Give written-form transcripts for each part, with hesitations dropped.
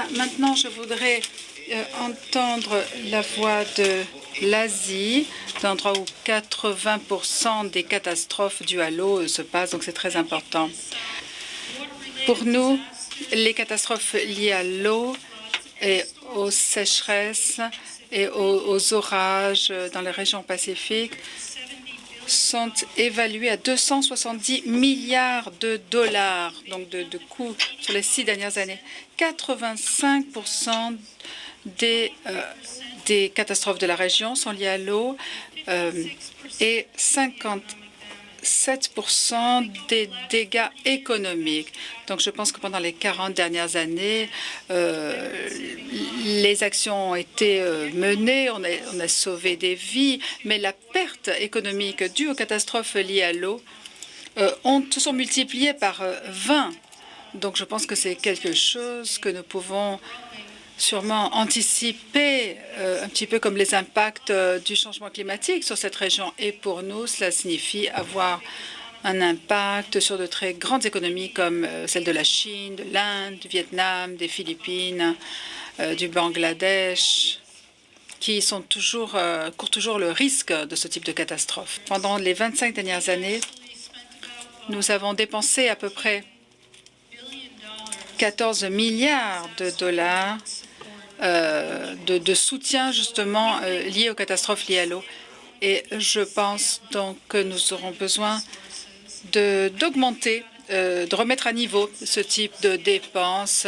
Bien, maintenant, je voudrais entendre la voix de l'Asie, d'endroit où 80% des catastrophes dues à l'eau se passent, donc c'est très important. Pour nous, les catastrophes liées à l'eau et aux sécheresses et aux orages dans les régions pacifiques sont évaluées à 270 milliards de dollars, donc de coûts sur les 6 dernières années. 85% des catastrophes de la région sont liées à l'eau et 57% des dégâts économiques. Donc, je pense que pendant les 40 dernières années, les actions ont été menées, on a sauvé des vies, mais la perte économique due aux catastrophes liées à l'eau se sont multipliées par 20. Donc, je pense que c'est quelque chose que nous pouvons sûrement anticiper, un petit peu comme les impacts du changement climatique sur cette région. Et pour nous, cela signifie avoir un impact sur de très grandes économies comme celle de la Chine, de l'Inde, du Vietnam, des Philippines, du Bangladesh, qui courent toujours le risque de ce type de catastrophe. Pendant les 25 dernières années, nous avons dépensé à peu près 14 milliards de dollars de soutien justement lié aux catastrophes liées à l'eau. Et je pense donc que nous aurons besoin d'augmenter, de remettre à niveau ce type de dépenses.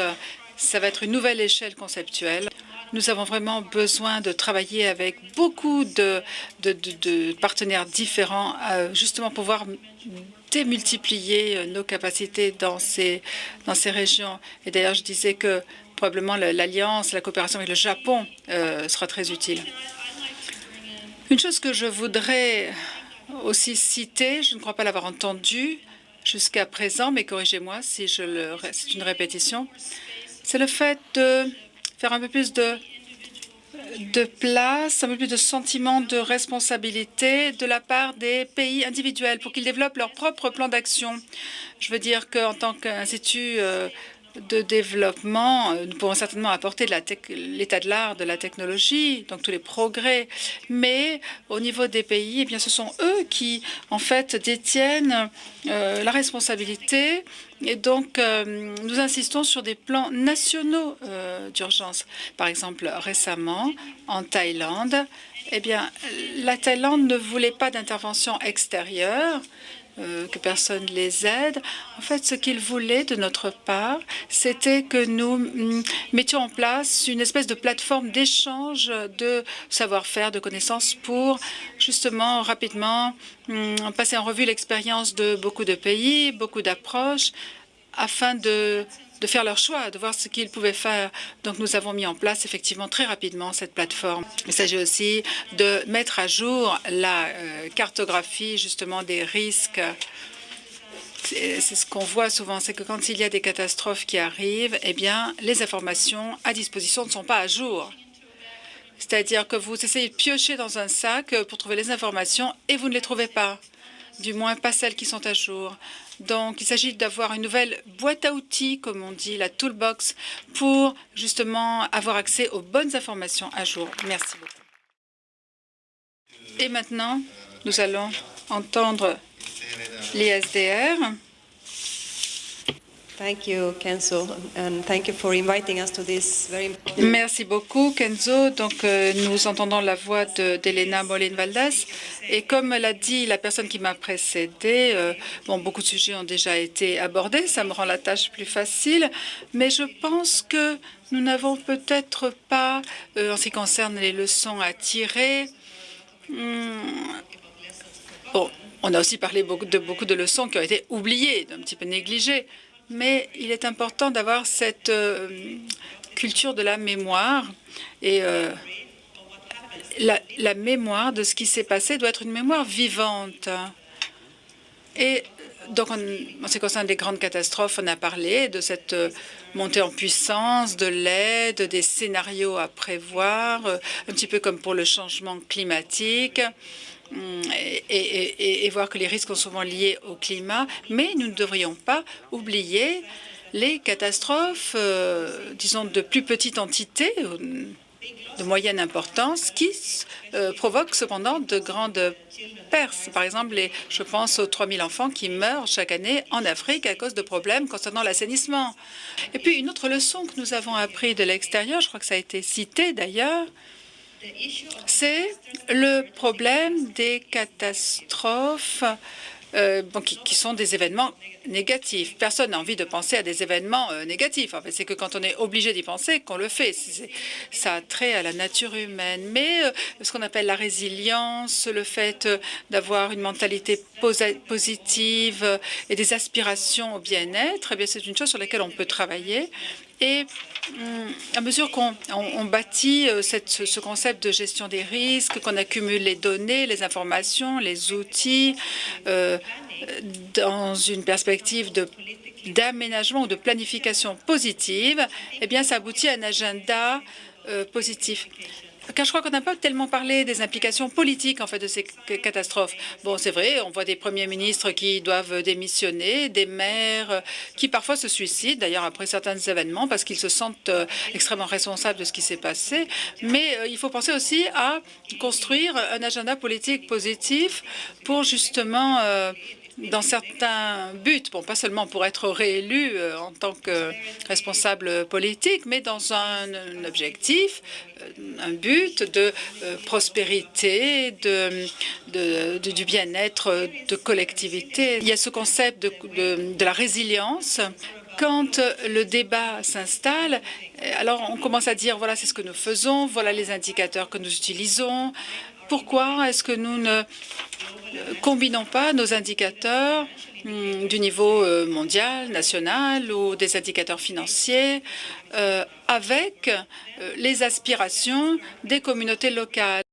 Ça va être une nouvelle échelle conceptuelle. Nous avons vraiment besoin de travailler avec beaucoup de partenaires différents, justement pouvoir démultiplier nos capacités dans ces régions. Et d'ailleurs, je disais que probablement l'alliance, la coopération avec le Japon sera très utile. Une chose que je voudrais aussi citer, je ne crois pas l'avoir entendu jusqu'à présent, mais corrigez-moi si c'est une répétition, c'est le fait de faire un peu plus de place, un peu plus de sentiment de responsabilité de la part des pays individuels pour qu'ils développent leur propre plan d'action. Je veux dire qu'en tant qu'institut de développement, nous pourrons certainement apporter l'état de l'art, de la technologie, donc tous les progrès. Mais au niveau des pays, eh bien, ce sont eux qui, en fait, détiennent la responsabilité. Et donc, nous insistons sur des plans nationaux d'urgence. Par exemple, récemment, en Thaïlande, eh bien, la Thaïlande ne voulait pas d'intervention extérieure, que personne les aide. En fait, ce qu'ils voulaient de notre part, c'était que nous mettions en place une espèce de plateforme d'échange de savoir-faire, de connaissances pour justement rapidement passer en revue l'expérience de beaucoup de pays, beaucoup d'approches, afin de faire leur choix, de voir ce qu'ils pouvaient faire. Donc, nous avons mis en place effectivement très rapidement cette plateforme. Il s'agit aussi de mettre à jour la cartographie justement des risques. C'est ce qu'on voit souvent, c'est que quand il y a des catastrophes qui arrivent, eh bien, les informations à disposition ne sont pas à jour. C'est-à-dire que vous essayez de piocher dans un sac pour trouver les informations et vous ne les trouvez pas, du moins pas celles qui sont à jour. Donc, il s'agit d'avoir une nouvelle boîte à outils, comme on dit, la toolbox, pour justement avoir accès aux bonnes informations à jour. Merci beaucoup. Et maintenant, nous allons entendre l'ISDR. Merci beaucoup, Kenzo. Donc, nous entendons la voix d'Elena Molin-Valdez. Et comme l'a dit la personne qui m'a précédée, beaucoup de sujets ont déjà été abordés. Ça me rend la tâche plus facile. Mais je pense que nous n'avons peut-être pas, en ce qui concerne les leçons à tirer, on a aussi parlé de beaucoup de leçons qui ont été oubliées, un petit peu négligées. Mais il est important d'avoir cette culture de la mémoire. Et la mémoire de ce qui s'est passé doit être une mémoire vivante. Et donc, en ce qui concerne les grandes catastrophes, on a parlé de cette montée en puissance, de l'aide, des scénarios à prévoir, un petit peu comme pour le changement climatique. Et voir que les risques sont souvent liés au climat, mais nous ne devrions pas oublier les catastrophes, disons, de plus petite entité, de moyenne importance, qui provoquent cependant de grandes pertes. Par exemple, je pense aux 3 000 enfants qui meurent chaque année en Afrique à cause de problèmes concernant l'assainissement. Et puis, une autre leçon que nous avons appris de l'extérieur, je crois que ça a été cité d'ailleurs, c'est le problème des catastrophes qui sont des événements négatifs. Personne n'a envie de penser à des événements négatifs. En fait, c'est que quand on est obligé d'y penser qu'on le fait. Ça a trait à la nature humaine. Mais ce qu'on appelle la résilience, le fait d'avoir une mentalité positive et des aspirations au bien-être, eh bien, c'est une chose sur laquelle on peut travailler. Et à mesure qu'on bâtit ce concept de gestion des risques, qu'on accumule les données, les informations, les outils dans une perspective d'aménagement ou de planification positive, eh bien, ça aboutit à un agenda positif. Car je crois qu'on n'a pas tellement parlé des implications politiques en fait de ces catastrophes. Bon, c'est vrai, on voit des premiers ministres qui doivent démissionner, des maires qui parfois se suicident, d'ailleurs après certains événements, parce qu'ils se sentent extrêmement responsables de ce qui s'est passé. Mais il faut penser aussi à construire un agenda politique positif pour justement dans certains buts, bon, pas seulement pour être réélu en tant que responsable politique, mais dans un objectif, un but de prospérité, du bien-être de collectivité. Il y a ce concept de la résilience. Quand le débat s'installe, alors on commence à dire, voilà, c'est ce que nous faisons, voilà les indicateurs que nous utilisons. Pourquoi est-ce que nous ne combinons pas nos indicateurs du niveau mondial, national ou des indicateurs financiers avec les aspirations des communautés locales?